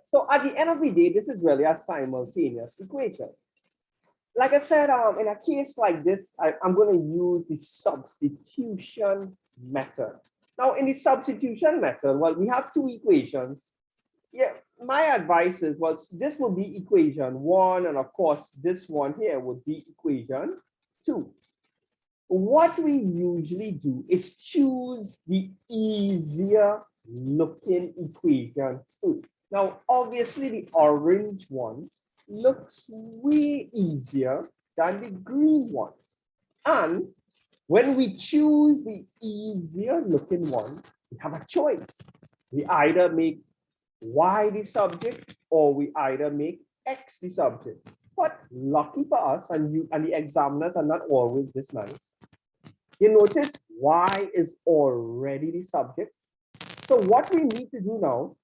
So at the end of the day, this is really a simultaneous equation. Like I said, in a case like this, I'm going to use the substitution method. Now, in the substitution method, well, we have two equations. Yeah, my advice is, well, this will be equation 1, and of course, this one here would be equation 2. What we usually do is choose the easier looking equation first. Now, obviously, the orange one looks way easier than the green one. And when we choose the easier looking one, we have a choice. We either make Y the subject, or we either make X the subject. But lucky for us, and the examiners are not always this nice, you notice Y is already the subject. So what we need to do now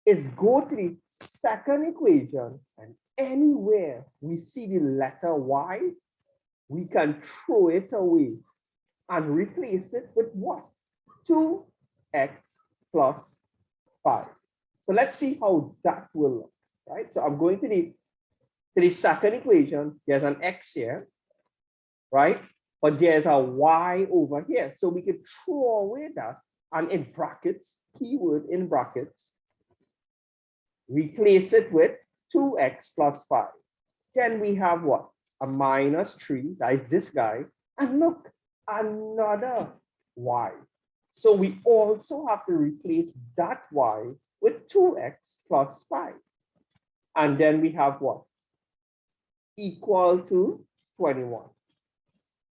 is go to the second equation, and anywhere we see the letter Y, we can throw it away and replace it with what? 2x plus 5. So let's see how that will look, right? So I'm going to the second equation. There's an x here, right? But there's a y over here. So we could throw away that, and in brackets, keyword in brackets, replace it with 2x plus 5. Then we have what? A minus 3, that is this guy. And look, another y. So we also have to replace that y with 2x plus 5. And then we have what? Equal to 21.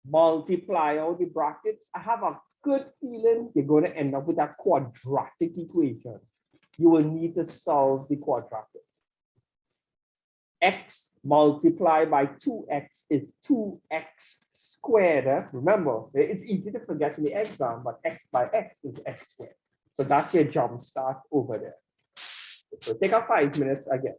Multiply out the brackets. I have a good feeling you're going to end up with a quadratic equation. You will need to solve the quadratic. X multiplied by 2x is 2x squared. Remember, it's easy to forget in the exam, but x by x is x squared. So that's your jump start over there. So take a 5 minutes again.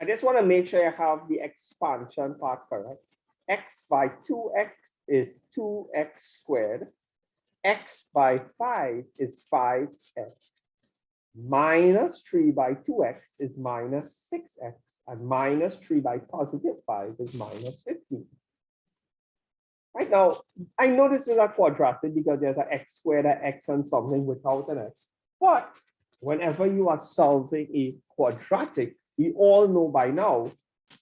I just want to make sure you have the expansion part correct. X by 2x is 2x squared. X by 5 is 5x. Minus 3 by 2x is minus 6x. And minus 3 by positive 5 is minus 15. Right now, I know this is a quadratic because there's an x squared, an x, and something without an x. But whenever you are solving a quadratic, we all know by now,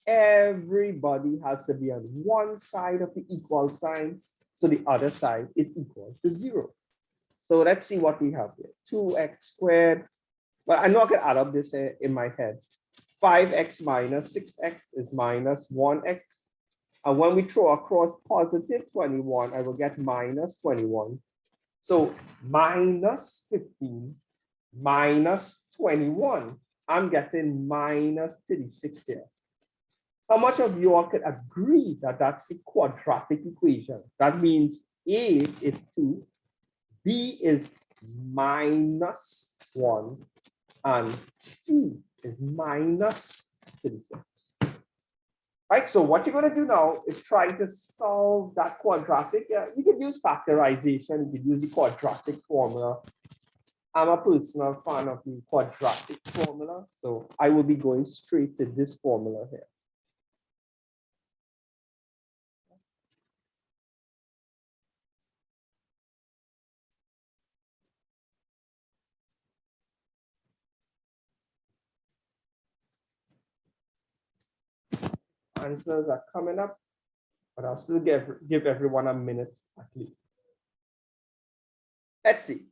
everybody has to be on one side of the equal sign, so the other side is equal to 0. So let's see what we have here. 2x squared. Well, I know I can add up this in my head. 5x minus 6x is minus 1x. And when we throw across positive 21, I will get minus 21. So minus 15 minus 21. I'm getting minus 36 here. How much of you all could agree that that's a quadratic equation? That means A is 2, B is minus 1, and C is minus 36. Right, so what you're going to do now is try to solve that quadratic. You can use factorization, you can use the quadratic formula. I'm a personal fan of the quadratic formula, so I will be going straight to this formula here. Answers are coming up, but I'll still give everyone a minute at least. Let's see.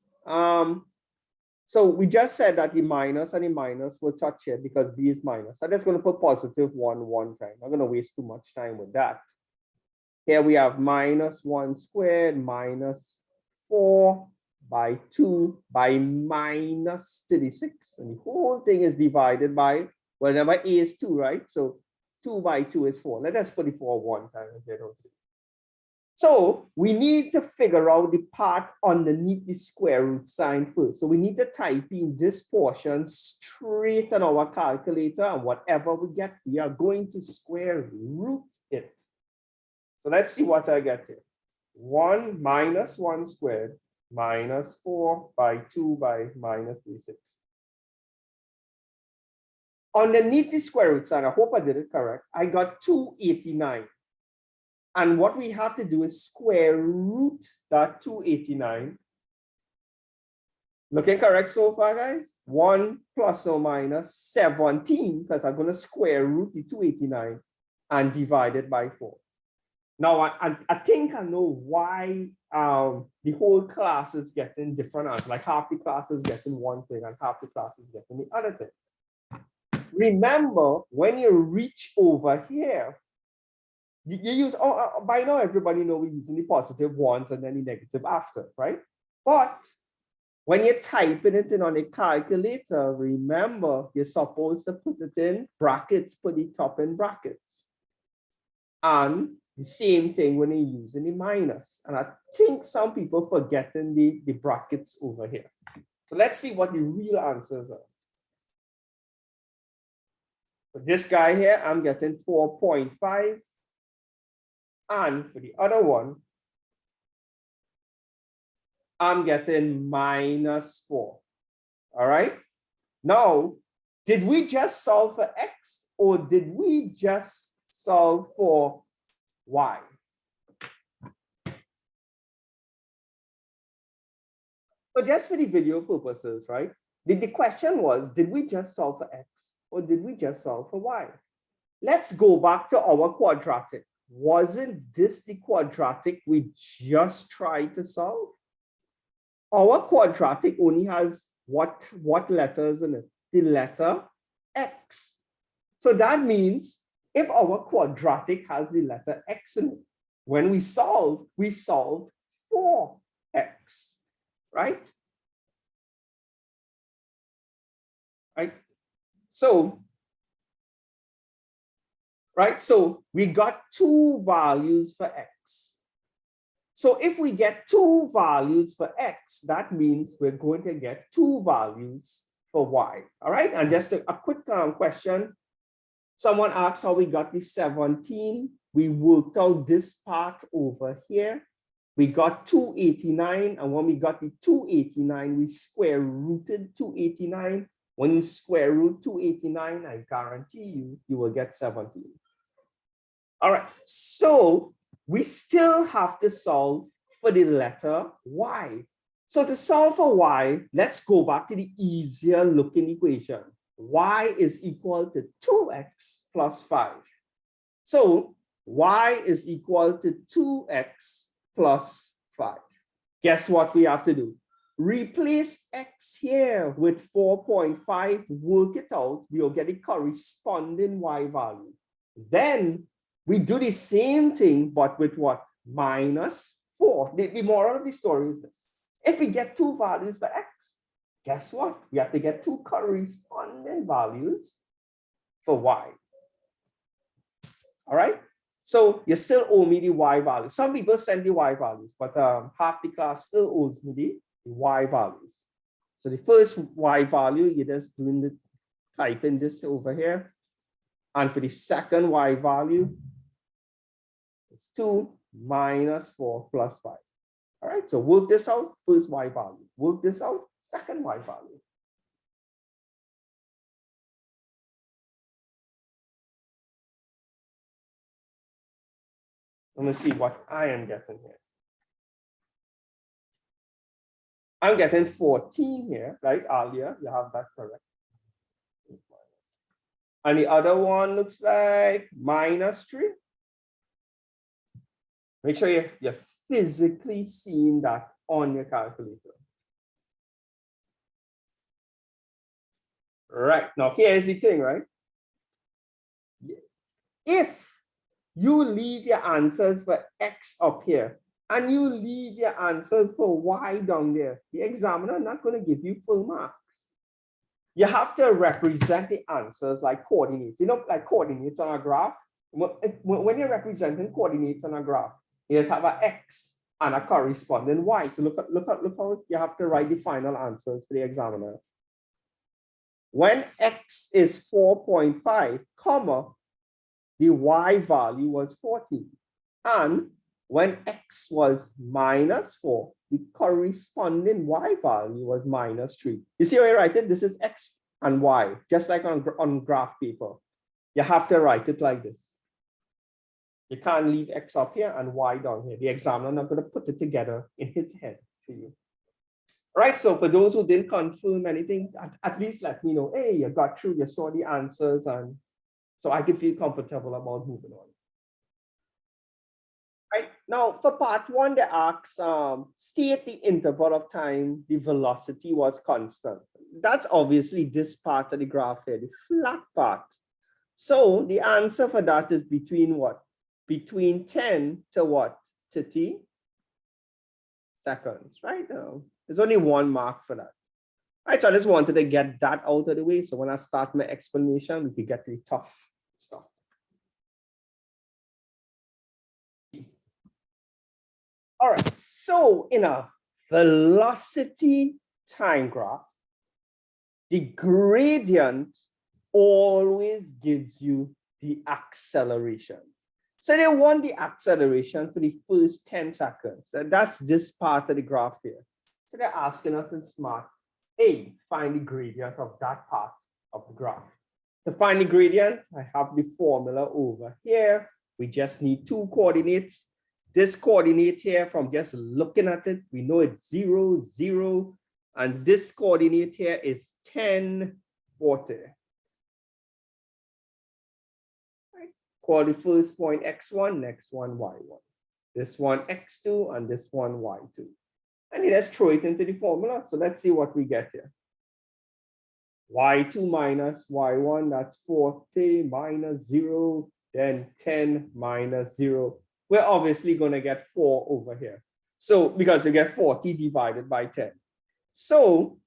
So we just said that the minus and the minus will touch here because B is minus. I'm just going to put positive 1 time. I'm going to waste too much time with that. Here we have minus 1 squared minus 4 by 2 by minus 36. And the whole thing is divided by, well, number A is 2, right? So 2 by 2 is 4. Let us put it 4 1 time. So we need to figure out the part underneath the square root sign first. So we need to type in this portion straight on our calculator, and whatever we get, we are going to square root it. So let's see what I get here. 1 minus 1 squared minus 4 by 2 by minus 36. Underneath the square root sign, I hope I did it correct, I got 289. And what we have to do is square root that 289. Looking correct so far, guys? 1 plus or minus 17, because I'm going to square root the 289 and divide it by 4. Now, I think I know why the whole class is getting different answers. Like half the class is getting one thing and half the class is getting the other thing. Remember, when you reach over here, you use, by now everybody knows we're using the positive ones and then the negative after, right? But when you're typing it in on a calculator, remember, you're supposed to put it in brackets, put the top in brackets. And the same thing when you're using the minus. And I think some people forgetting the brackets over here. So let's see what the real answers are. For this guy here, I'm getting 4.5. And for the other one, I'm getting minus 4. All right. Now, did we just solve for x or did we just solve for y? So just for the video purposes, right? The question was, did we just solve for x or did we just solve for y? Let's go back to our quadratic. Wasn't this the quadratic we just tried to solve? Our quadratic only has what letters in it? The letter x. So that means if our quadratic has the letter x in it, when we solved 4x, right? Right? So we got 2 values for x. So if we get 2 values for x, that means we're going to get 2 values for y. All right, and just a quick question. Someone asked how we got the 17. We worked out this part over here. We got 289, and when we got the 289, we square rooted 289. When you square root 289, I guarantee you will get 17. All right, so we still have to solve for the letter y. So to solve for y, let's go back to the easier looking equation. Y is equal to 2x plus 5. So y is equal to 2x plus 5. Guess what we have to do? Replace x here with 4.5, work it out, we'll get the corresponding y value. Then we do the same thing, but with what? Minus 4. The moral of the story is this. If we get 2 values for x, guess what? We have to get 2 corresponding values for y. All right? So you still owe me the y value. Some people send the y values, but half the class still owes me the y values. So the first y value, you're just typing this over here. And for the second y value, it's 2 minus 4 plus 5. All right, so work this out, first y value. Work this out, second y value. Let me see what I am getting here. I'm getting 14 here, right? Earlier, you have that correct. And the other one looks like minus 3. Make sure you're physically seeing that on your calculator. Right, now here's the thing, right? If you leave your answers for x up here and you leave your answers for y down there, the examiner is not going to give you full marks. You have to represent the answers like coordinates, you know, like coordinates on a graph. When you're representing coordinates on a graph, you just have an x and a corresponding y. So look how you have to write the final answers for the examiner. When x is 4.5, comma, the y value was 14. And when x was minus 4, the corresponding y value was minus 3. You see how I write it? This is x and y, just like on graph paper. You have to write it like this. You can't leave x up here and y down here. The examiner not going to put it together in his head for you. Right, so for those who didn't confirm anything, at least let me know, hey, you got through, you saw the answers, and so I can feel comfortable about moving on. Right, now for part one, they ask, state the interval of time the velocity was constant. That's obviously this part of the graph here, the flat part. So the answer for that is between what? Between 10 to what? 30 seconds, right? Now, there's only one mark for that. Right, so I just wanted to get that out of the way. So when I start my explanation, we can get to the tough stuff. All right, so in a velocity time graph, the gradient always gives you the acceleration. So they want the acceleration for the first 10 seconds. And that's this part of the graph here. So they're asking us in SMART, A, find the gradient of that part of the graph. To find the gradient, I have the formula over here. We just need two coordinates. This coordinate here, from just looking at it, we know it's 0, 0. And this coordinate here is 10, 40. Right. Call the first point x1, next one y1. This one x2, and this one y2. And let's throw it into the formula. So let's see what we get here. y2 minus y1, that's 40 minus 0, then 10 minus 0. We're obviously going to get 4 over here. So because we get 40 divided by 10. So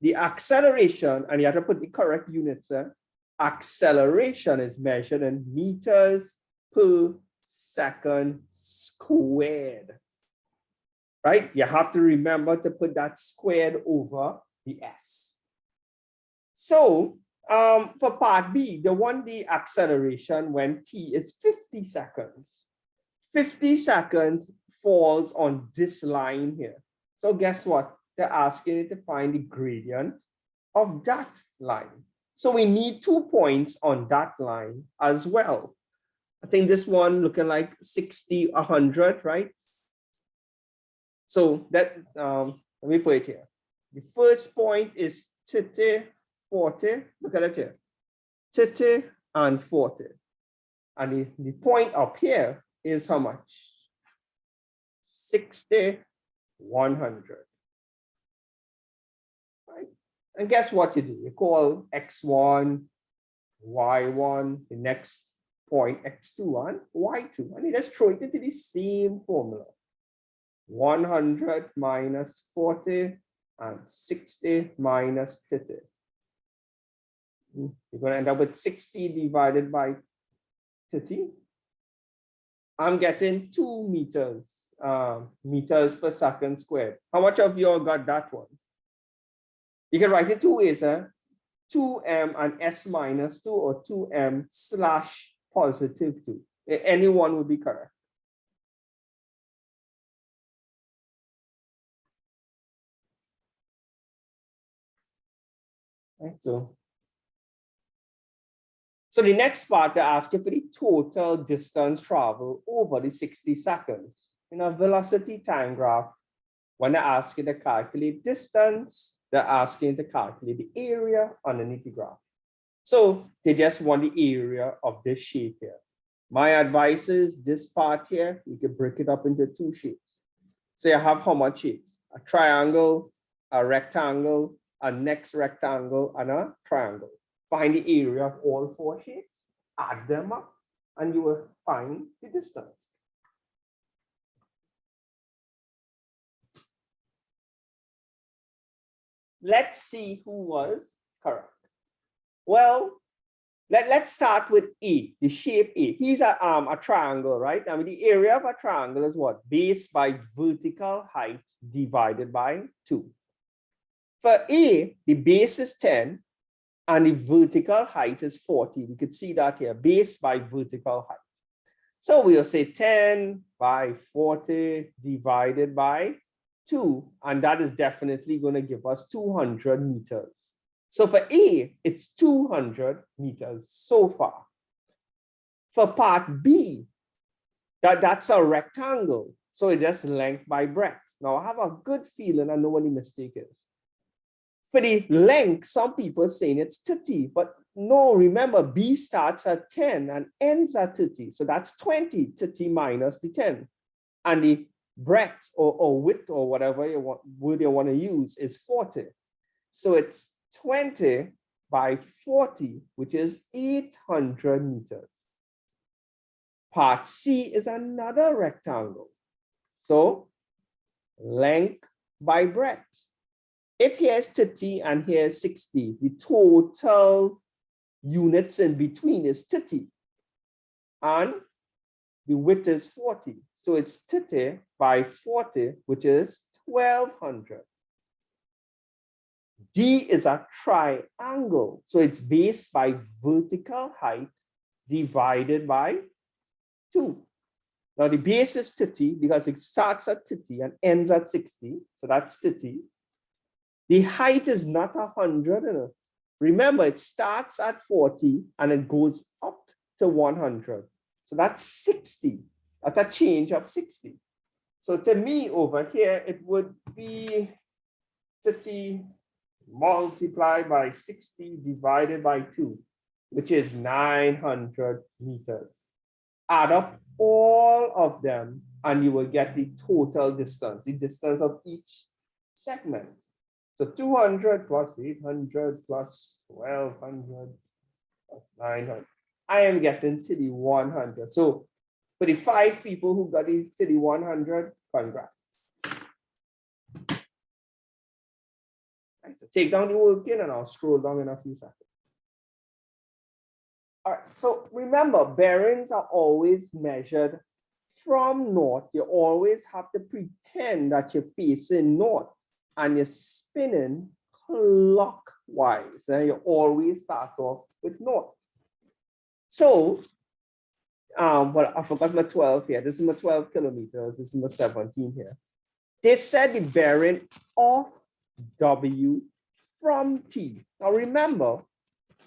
the acceleration, and you have to put the correct units there, acceleration is measured in meters per second squared. Right? You have to remember to put that squared over the s. So for part B, they want the acceleration when t is 50 seconds. 50 seconds falls on this line here. So guess what? They're asking you to find the gradient of that line. So we need 2 points on that line as well. I think this one looking like 60, 100, right? So that, let me put it here. The first point is 30, 40. Look at it here. 30 and 40. And the point up here is how much? 60, 100. Right? And guess what you do? You call x1, y1, the next point x2 and y2. And you just throw it into the same formula. 100 minus 40 and 60 minus 30. You're going to end up with 60 divided by 30. I'm getting 2 meters, meters per second squared. How much of you all got that one? You can write it 2 ways, 2m and s minus 2 or 2m slash positive 2. Any one would be correct. Right, so the next part, they ask you for the total distance traveled over the 60 seconds. In a velocity time graph, when they ask you to calculate distance, they're asking you to calculate the area underneath the graph. So they just want the area of this shape here. My advice is this part here, you can break it up into 2 shapes. So you have how much shapes? A triangle, a rectangle, a next rectangle, and a triangle. Find the area of all 4 shapes, add them up, and you will find the distance. Let's see who was correct. Well, let's start with A, the shape A. He's a triangle, right? I mean, the area of a triangle is what? Base by vertical height divided by 2. For A, the base is 10 and the vertical height is 40. We could see that here, base by vertical height. So we'll say 10 by 40 divided by 2, and that is definitely going to give us 200 meters. So for A, it's 200 meters so far. For part B, that's a rectangle. So it's just length by breadth. Now I have a good feeling I know what the mistake is. For the length, some people saying it's 30, but no, remember B starts at 10 and ends at 30. So that's 20, 30 minus the 10. And the breadth or width or whatever word you want to use is 40. So it's 20 by 40, which is 800 meters. Part C is another rectangle. So length by breadth. If here's 30 and here's 60, the total units in between is 30. And the width is 40. So it's 30 by 40, which is 1200. D is a triangle. So it's base by vertical height divided by 2. Now the base is 30 because it starts at 30 and ends at 60. So that's 30. The height is not 100. You know. Remember, it starts at 40 and it goes up to 100. So that's 60. That's a change of 60. So to me over here, it would be 30 multiplied by 60 divided by 2, which is 900 meters. Add up all of them and you will get the total distance, the distance of each segment. So 200 plus 800 plus 1200 plus 900. I am getting to the 100. So for the 5 people who got it to the 100, congrats. Right, so take down the working and I'll scroll down in a few seconds. All right, so remember, bearings are always measured from north. You always have to pretend that you're facing north and you're spinning clockwise. And you always start off with north. So, well, I forgot my 12 here. This is my 12 kilometers. This is my 17 here. They said the bearing of W from T. Now remember,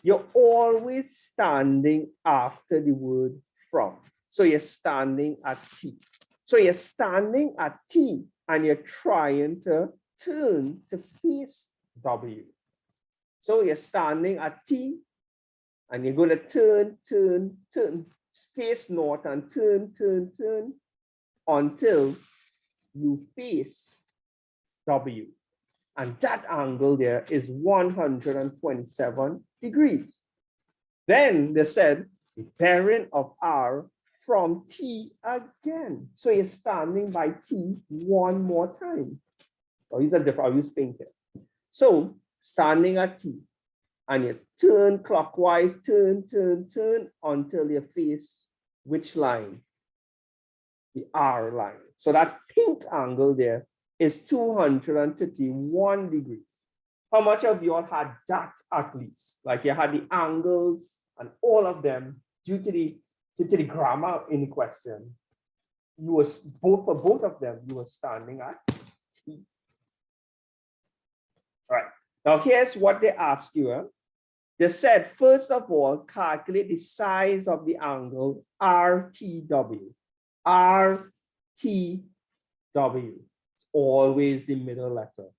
you're always standing after the word from. So you're standing at T. So you're standing at T and you're trying to turn to face W. So you're standing at T and you're going to turn, face north and turn until you face W. And that angle there is 127 degrees. Then they said the bearing of R from T again. So you're standing by T one more time. I'll use pink here. So standing at T and you turn clockwise, turn until you face which line? The R line. So that pink angle there is 231 degrees. How much of you all had that at least? Like you had the angles and all of them due to the grammar in the question. You was for both of them, you were standing at T. All right. Now here's what they ask you. They said, first of all, calculate the size of the angle RTW. RTW. It's always the middle letter.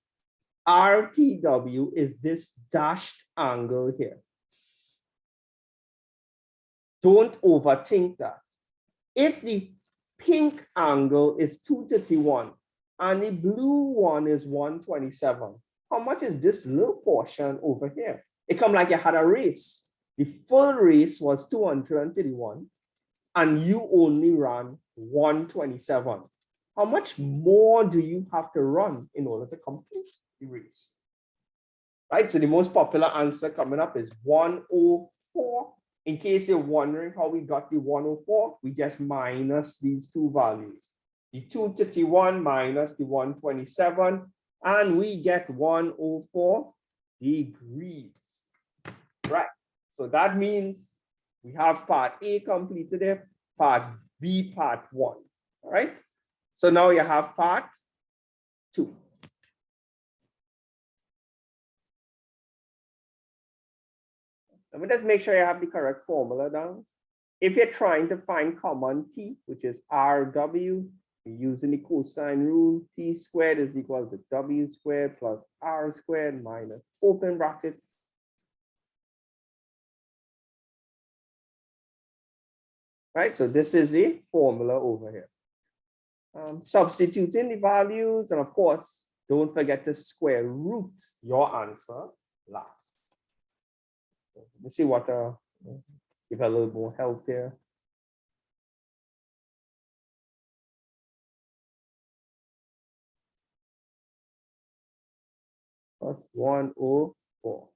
RTW is this dashed angle here. Don't overthink that. If the pink angle is 231 and the blue one is 127, how much is this little portion over here? It come like you had a race. The full race was 231 and you only ran 127. How much more do you have to run in order to complete the race? Right, so the most popular answer coming up is 104. In case you're wondering how we got the 104, we just minus these two values. The 231 minus the 127, and we get 104 degrees. Right, so that means we have part A completed there, part B, part 1. All right, so now you have part 2. Let me just make sure you have the correct formula down. If you're trying to find common t, which is RW, using the cosine rule, t squared is equal to w squared plus r squared minus open brackets. Right, so this is the formula over here. Substituting the values, and of course, don't forget to square root your answer last. So let's see what, give a little more help here. Plus 104.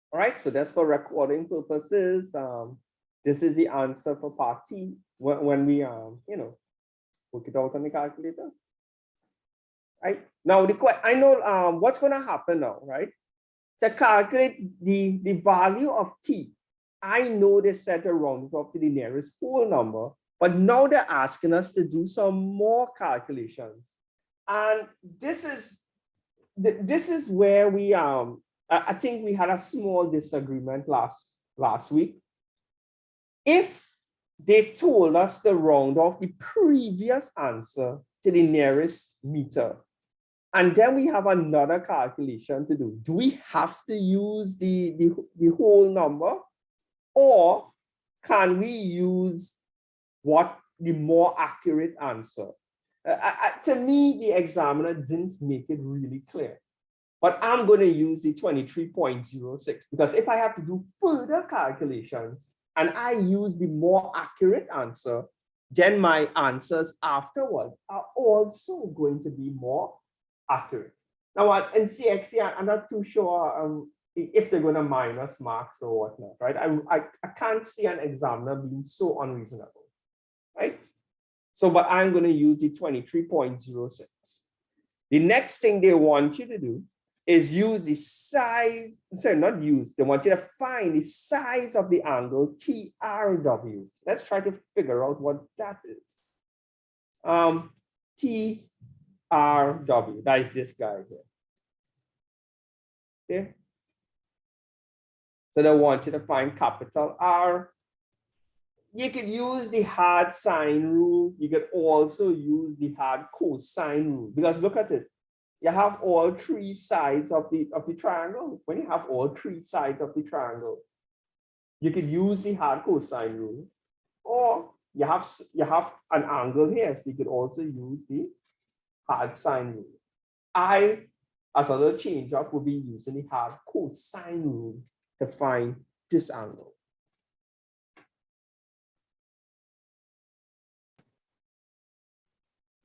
All right, so that's for recording purposes. This is the answer for part T when we work it out on the calculator. Right now, I know what's going to happen now, right? To calculate the value of T, I know they set a round off to the nearest whole number, but now they're asking us to do some more calculations, and this is where we I think we had a small disagreement last week. If they told us to round off the previous answer to the nearest meter, and then we have another calculation to do we have to use the whole number, or can we use what the more accurate answer? To me, the examiner didn't make it really clear. But I'm going to use the 23.06 because if I have to do further calculations and I use the more accurate answer, then my answers afterwards are also going to be more accurate. Now, in CXC, I'm not too sure if they're going to minus marks or whatnot, right? I can't see an examiner being so unreasonable, right? So, but I'm going to use the 23.06. The next thing they want you to do is use the size, sorry, not use, they want you to find the size of the angle TRW. Let's try to figure out what that is. TRW, that is this guy here. Okay. So they want you to find capital R. You could use the hard sine rule. You could also use the hard cosine rule, because look at it. You have all three sides of the triangle. When you have all three sides of the triangle, you could use the hard cosine rule, or you have an angle here, so you could also use the hard sine rule. I, as a little change up, will be using the hard cosine rule to find this angle.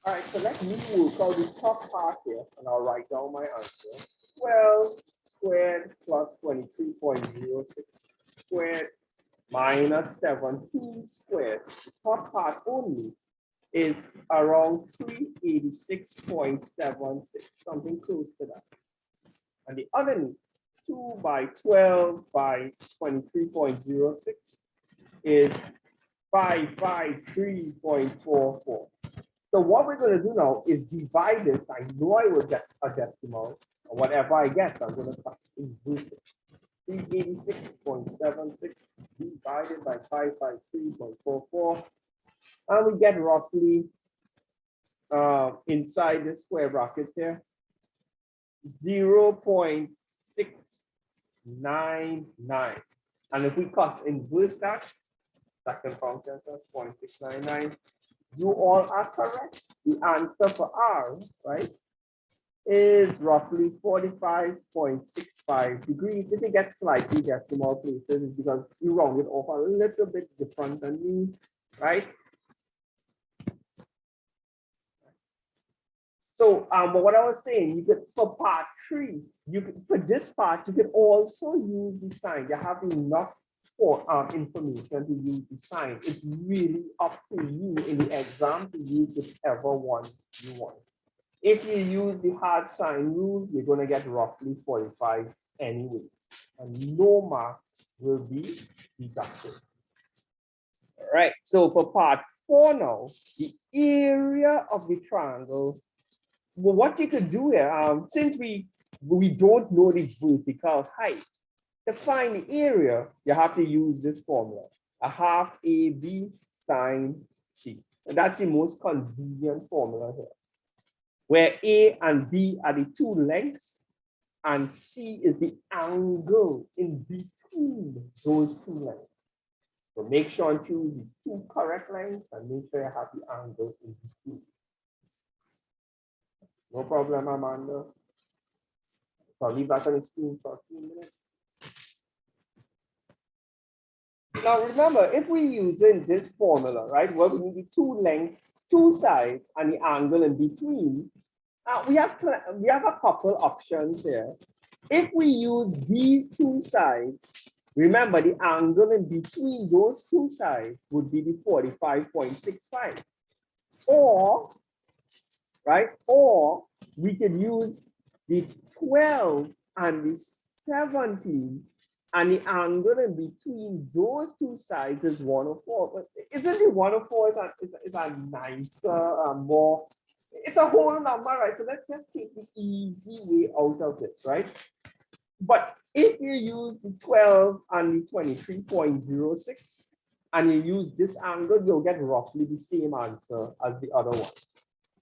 All right, so let me work out the top part here, and I'll write down my answer. 12 squared plus 23.06 squared minus 17 squared. The top part only is around 386.76, something close to that. And the underneath, 2 by 12 by 23.06 is 553.44. So what we're going to do now is divide this. I know I will get a decimal, or whatever I get, I'm going to inverse it. 386.76 divided by 553.44. And we get roughly, inside the square bracket here, 0.699. And if we cost inverse that, second function, that's 0.699. You all are correct. The answer for R, right, is roughly 45.65 degrees. If it gets slightly decimal places, it's because you round it off a little bit different than me, right? So, but what I was saying, you could, for part 3, you could, for this part, you could also use the sign. You have enough for information to use the sign. It's really up to you in the exam to use whichever one you want. If you use the hard sign rule, you're going to get roughly 45 anyway, and no marks will be deducted. All right, so for part 4 now, the area of the triangle well, what you could do here, since we don't know the vertical height, to find the area, you have to use this formula, a half AB sine C. And that's the most convenient formula here, where A and B are the two lengths, and C is the angle in between those two lengths. So make sure and choose the two correct lengths and make sure you have the angle in between. No problem, Amanda. So I'll leave that on the screen for a few minutes. Now remember, if we're using this formula, right, where we need the two lengths, two sides, and the angle in between, we have a couple options here. If we use these two sides, remember the angle in between those two sides would be the 45.65. Or, right, or we could use the 12 and the 17, and the angle in between those two sides is 104. But isn't the 104 is a nicer, more, it's a whole number, right? So let's just take the easy way out of this, right? But if you use the 12 and the 23.06, and you use this angle, you'll get roughly the same answer as the other one.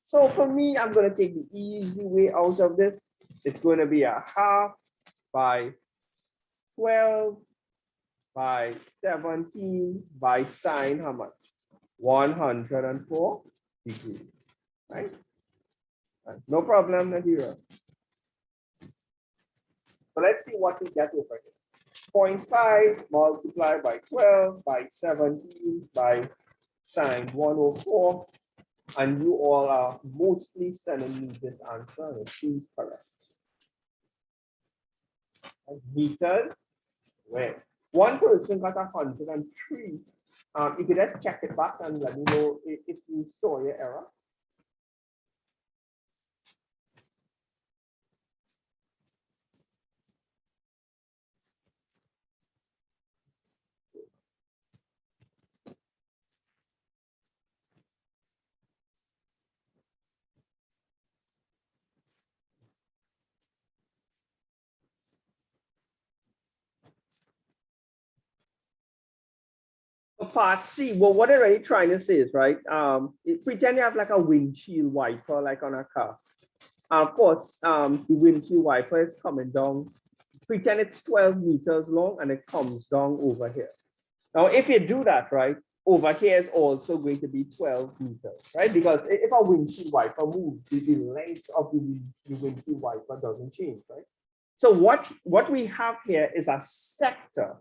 So for me, I'm going to take the easy way out of this. It's going to be a half by 12 by 17 by sine how much? 104 degrees, right? No problem, Nadira. So let's see what we get over here. 0.5 multiplied by 12 by 17 by sine 104. And you all are mostly sending me this answer, and it seems correct. And meters, where one person got 103. You could just check it back and let me know if you saw your error. Part C, well, what they're really trying to say is, right, pretend you have like a windshield wiper, like on a car. Of course, the windshield wiper is coming down. Pretend it's 12 meters long and it comes down over here. Now, if you do that, right, over here is also going to be 12 meters, right? Because if a windshield wiper moves, the length of the windshield wiper doesn't change, right? So what we have here is a sector.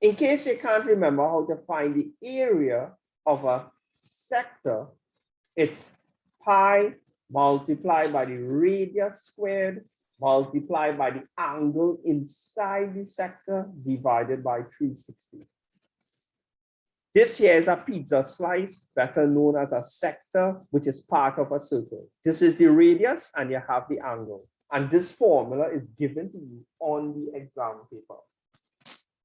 In case you can't remember how to find the area of a sector, it's pi multiplied by the radius squared multiplied by the angle inside the sector divided by 360. This here is a pizza slice, better known as a sector, which is part of a circle. This is the radius and you have the angle. And this formula is given to you on the exam paper.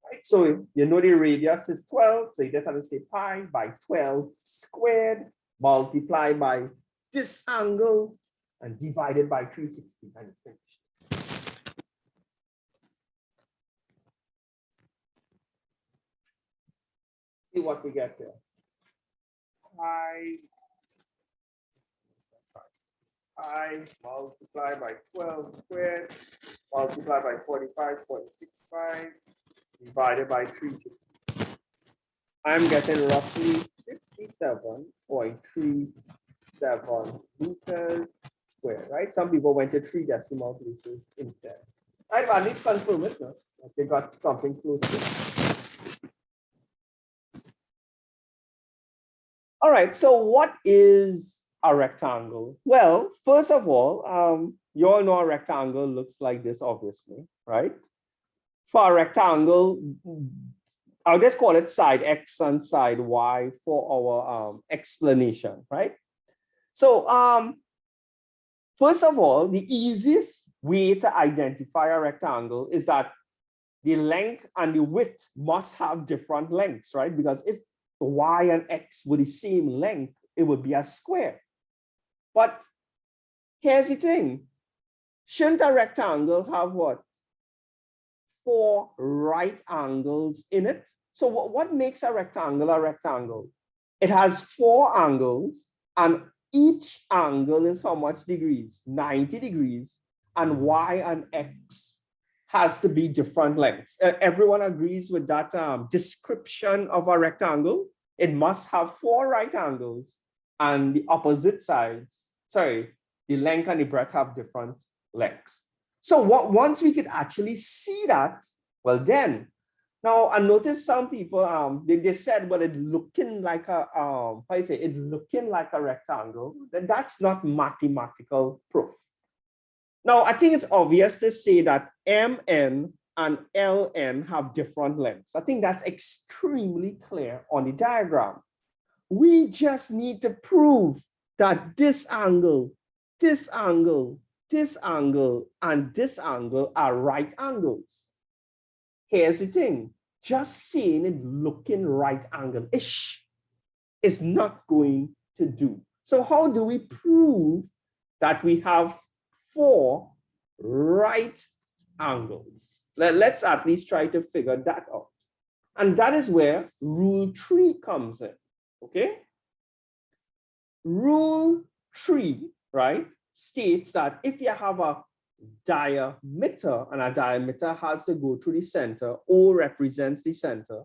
Right? So you know the radius is 12, so you just have to say pi by 12 squared multiplied by this angle and divided by 360 and finished. See what we get here. Pi multiplied by 12 squared multiplied by 45.65 divided by 360. I'm getting roughly 57.37 meters squared, right? Some people went to 3 decimal places instead. I've at least confirmed it, no? They got something close to it. All right, so what is a rectangle? Well, first of all, you all know a rectangle looks like this, obviously, right? For a rectangle, I'll just call it side X and side Y for our explanation, right? So first of all, the easiest way to identify a rectangle is that the length and the width must have different lengths, right? Because if Y and X were the same length, it would be a square. But Here's the thing. Shouldn't a rectangle have what? 4 right angles in it? So what makes a rectangle a rectangle? It has 4 angles, and each angle is how much degrees? 90 degrees, and y and x has to be different lengths. Everyone agrees with that description of a rectangle? It must have 4 right angles, and the opposite sides, sorry, the length and the breadth have different lengths. So once we could actually see that, well then, now I noticed some people, they said, well, it looking like a, how you say, it looking like a rectangle, then that's not mathematical proof. Now, I think it's obvious to say that MN and LN have different lengths. I think that's extremely clear on the diagram. We just need to prove that this angle, this angle, this angle, and this angle are right angles. Here's the thing, just seeing it looking right angle-ish is not going to do. So how do we prove that we have 4 right angles? Let's at least try to figure that out. And that is where rule 3 comes in, okay? Rule 3, right, states that if you have a diameter, and a diameter has to go through the center, O represents the center,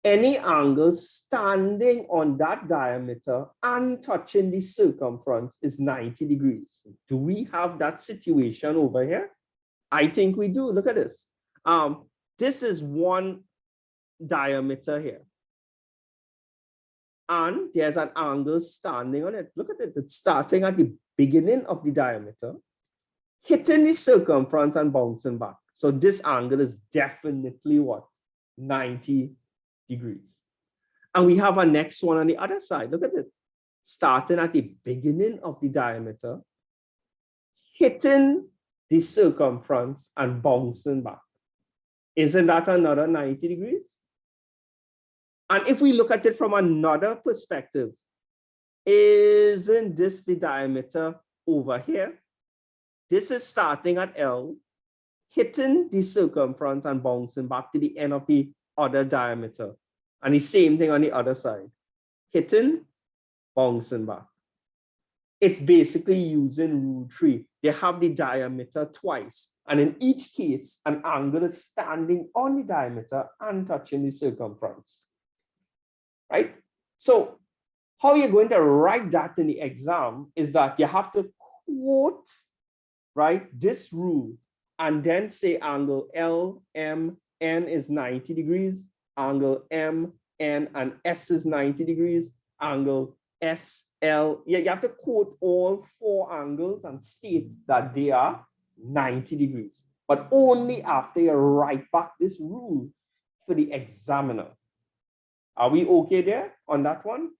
any angle standing on that diameter and touching the circumference is 90 degrees. Do we have that situation over here? I think we do. Look at this. This is one diameter here. And there's an angle standing on it. Look at it. It's starting at the beginning of the diameter, hitting the circumference and bouncing back. So this angle is definitely what? 90 degrees. And we have a next one on the other side. Look at it. Starting at the beginning of the diameter, hitting the circumference and bouncing back. Isn't that another 90 degrees? And if we look at it from another perspective, isn't this the diameter over here? This is starting at L, hitting the circumference and bouncing back to the end of the other diameter. And the same thing on the other side, hitting, bouncing back. It's basically using rule 3. They have the diameter twice. And in each case, an angle is standing on the diameter and touching the circumference, right? So how you're going to write that in the exam is that you have to quote, right, this rule, and then say angle LMN is 90 degrees, angle MN and S is 90 degrees, angle SL. Yeah, you have to quote all 4 angles and state that they are 90 degrees, but only after you write back this rule for the examiner. Are we okay there on that one?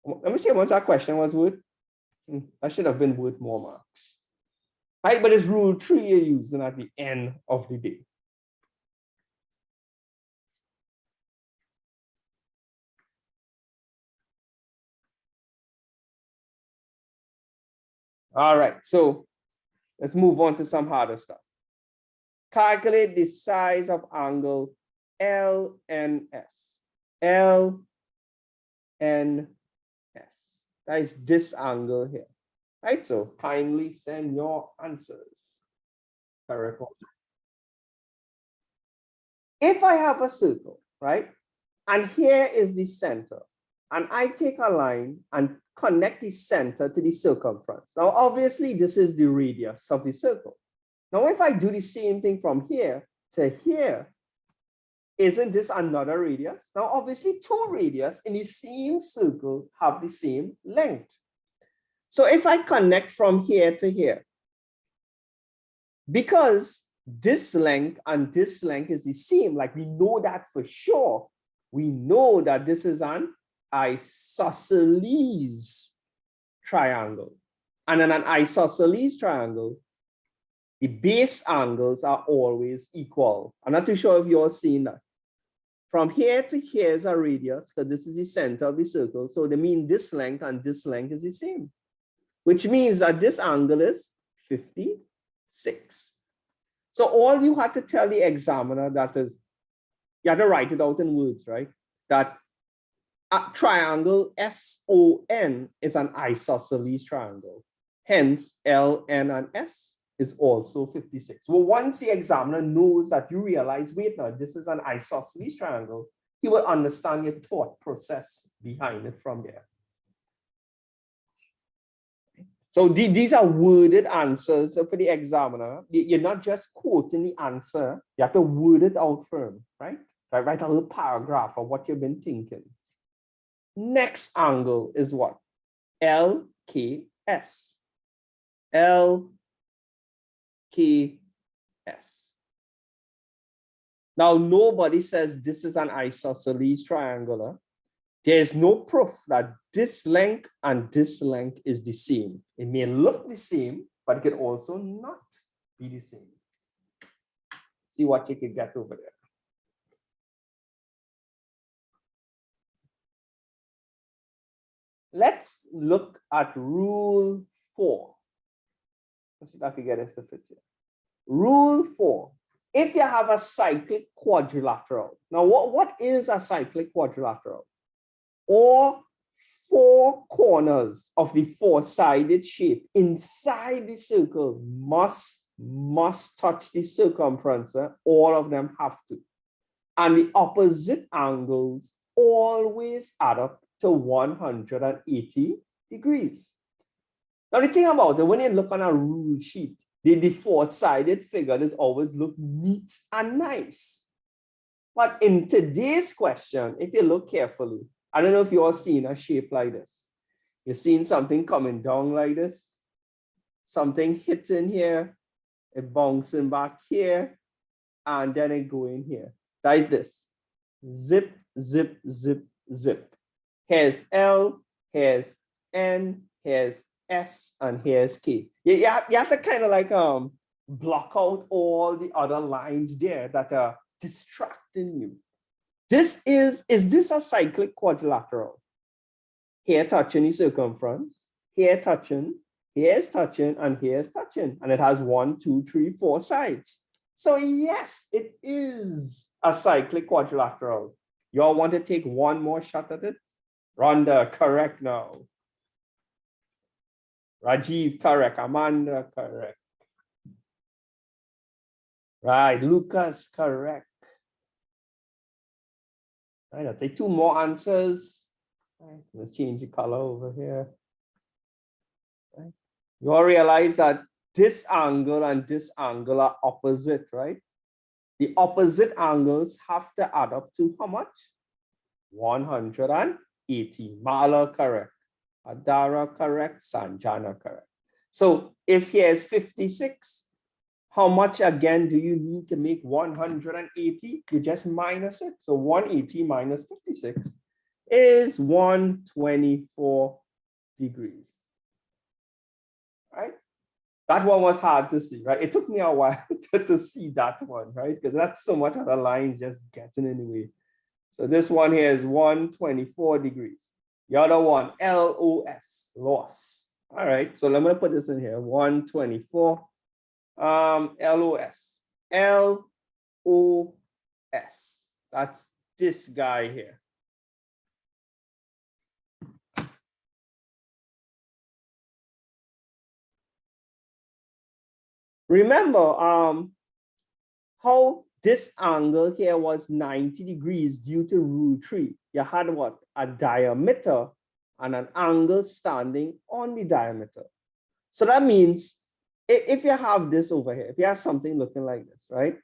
Let me see how much that question was worth. That should have been worth more marks. Right, but it's rule 3 you're using at the end of the day. All right, so let's move on to some harder stuff. Calculate the size of angle LNS. LNS. That is this angle here. Right, so kindly send your answers. If I have a circle, right, and here is the center, and I take a line and connect the center to the circumference. Now, obviously, this is the radius of the circle. Now, if I do the same thing from here to here, isn't this another radius? Now, obviously, 2 radius in the same circle have the same length. So if I connect from here to here, because this length and this length is the same, like we know that for sure, we know that this is an isosceles triangle. And in an isosceles triangle, the base angles are always equal. I'm not too sure if you're seeing that. From here to here is a radius, because this is the center of the circle. So they mean this length and this length is the same. which means that this angle is 56. So all you had to tell the examiner, that is, you had to write it out in words, right? That a triangle SON is an isosceles triangle. Hence, LN and S is also 56. Well, once the examiner knows that you realize, wait, now, this is an isosceles triangle, he will understand your thought process behind it from there. So these are worded answers for the examiner. You're not just quoting the answer, you have to word it out for him, right? Write a little paragraph of what you've been thinking. Next angle is what? LKS. LKS. Now, nobody says this is an isosceles triangle. There is no proof that this length and this length is the same. It may look the same, but it can also not be the same. See what you can get over there. Let's look at rule 4. Let's see if I can get this to fit here. Rule 4. If you have a cyclic quadrilateral. Now, what is a cyclic quadrilateral? All four corners of the four-sided shape inside the circle must touch the circumference. All of them have to. And the opposite angles always add up to 180 degrees. Now, the thing about it, when you look on a rule sheet, the four-sided figure does always look neat and nice. But in today's question, if you look carefully, I don't know if you all seen a shape like this. You're seeing something coming down like this, something hitting here, it bouncing back here, and then it going here. That is this. Zip, zip, zip, zip. Here's L, here's N, here's S, and here's K. You have to kind of like block out all the other lines there that are distracting you. Is this a cyclic quadrilateral? Here touching the circumference, here touching, here's touching, and here's touching. And it has 1, 2, 3, 4 sides. So yes, it is a cyclic quadrilateral. You all want to take one more shot at it? Rhonda, correct now. Rajiv, correct. Amanda, correct. Right, Lucas, correct. Right, I'll take 2 more answers. Right, let's change the color over here. Right. You all realize that this angle and this angle are opposite, right? The opposite angles have to add up to how much? 180. Mala, correct. Adara, correct. Sanjana, correct. So if here's 56, how much again do you need to make 180? You just minus it. So 180 minus 56 is 124 degrees. Right? That one was hard to see, right? It took me a while to see that one, right? Because that's so much of the lines just getting in the way. So this one here is 124 degrees. The other one, LOS, loss. All right, so I'm going to put this in here, 124. LOS, LOS. That's this guy here. Remember how this angle here was 90 degrees due to rule 3. You had what? A diameter and an angle standing on the diameter. So that means if you have this over here, if you have something looking like this, right?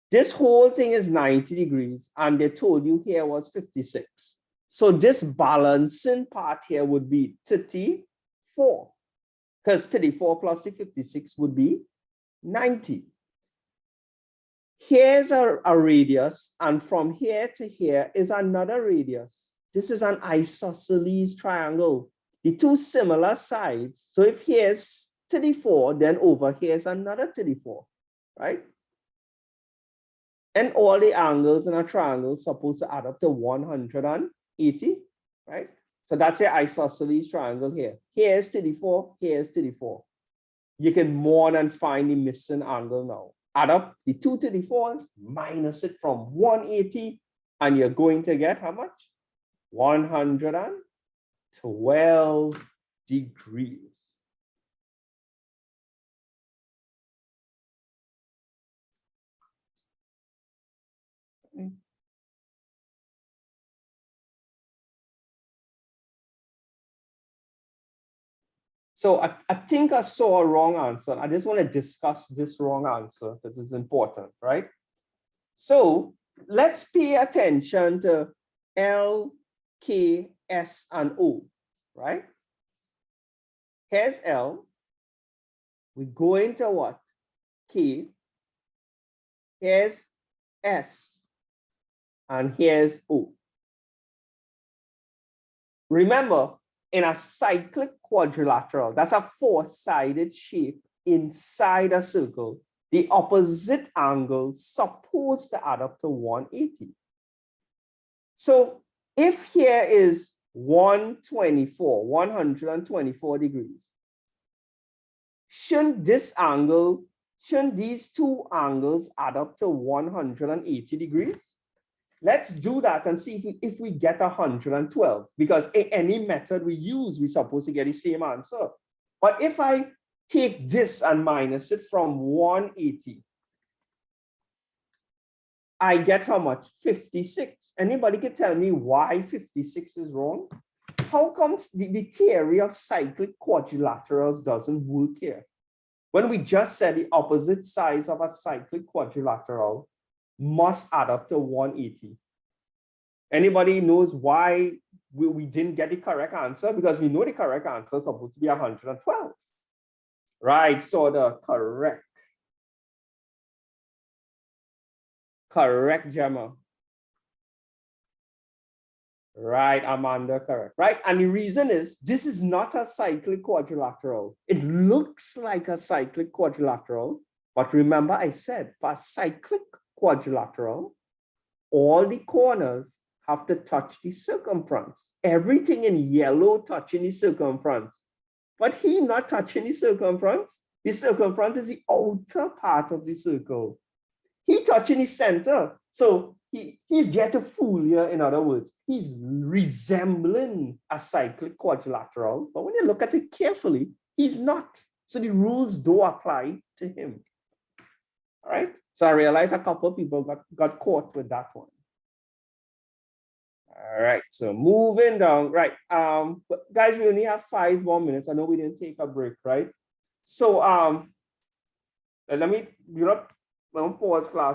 This whole thing is 90 degrees and they told you here was 56. So this balancing part here would be 34 because 34 plus the 56 would be 90. Here's a radius, and from here to here is another radius. This is an isosceles triangle. The two similar sides. So if here's 34, then over here is another 34, right? And all the angles in a triangle are supposed to add up to 180, right? So that's your isosceles triangle here. Here's 34, here's 34. You can more than find the missing angle now. Add up the two 34s, minus it from 180, and you're going to get how much? 112 degrees. So I think I saw a wrong answer. I just want to discuss this wrong answer because it's important, right? So let's pay attention to L, K, S, and O, right? Here's L. We go into what? K. Here's S. And here's O. Remember, in a cyclic quadrilateral, that's a four-sided shape inside a circle, the opposite angles supposed to add up to 180. So if here is 124 degrees, shouldn't these two angles add up to 180 degrees? Let's do that and see if we get 112, because in any method we use, we're supposed to get the same answer. But if I take this and minus it from 180, I get how much? 56. Anybody can tell me why 56 is wrong? How comes the theory of cyclic quadrilaterals doesn't work here? When we just said the opposite sides of a cyclic quadrilateral must add up to 180. Anybody knows why we didn't get the correct answer? Because we know the correct answer is supposed to be 112. Right, so the correct, Gemma. Right, Amanda, correct. Right, and the reason is this is not a cyclic quadrilateral. It looks like a cyclic quadrilateral, but remember I said for a cyclic quadrilateral, all the corners have to touch the circumference. Everything in yellow touching the circumference. But he's not touching the circumference. The circumference is the outer part of the circle. He touching the center. So he's there to fool you, in other words. He's resembling a cyclic quadrilateral, but when you look at it carefully, he's not. So the rules do apply to him. All right. So I realized a couple of people got caught with that one. All right, so moving down, right? Guys, we only have 5 more minutes. I know we didn't take a break, right? So let me pause class.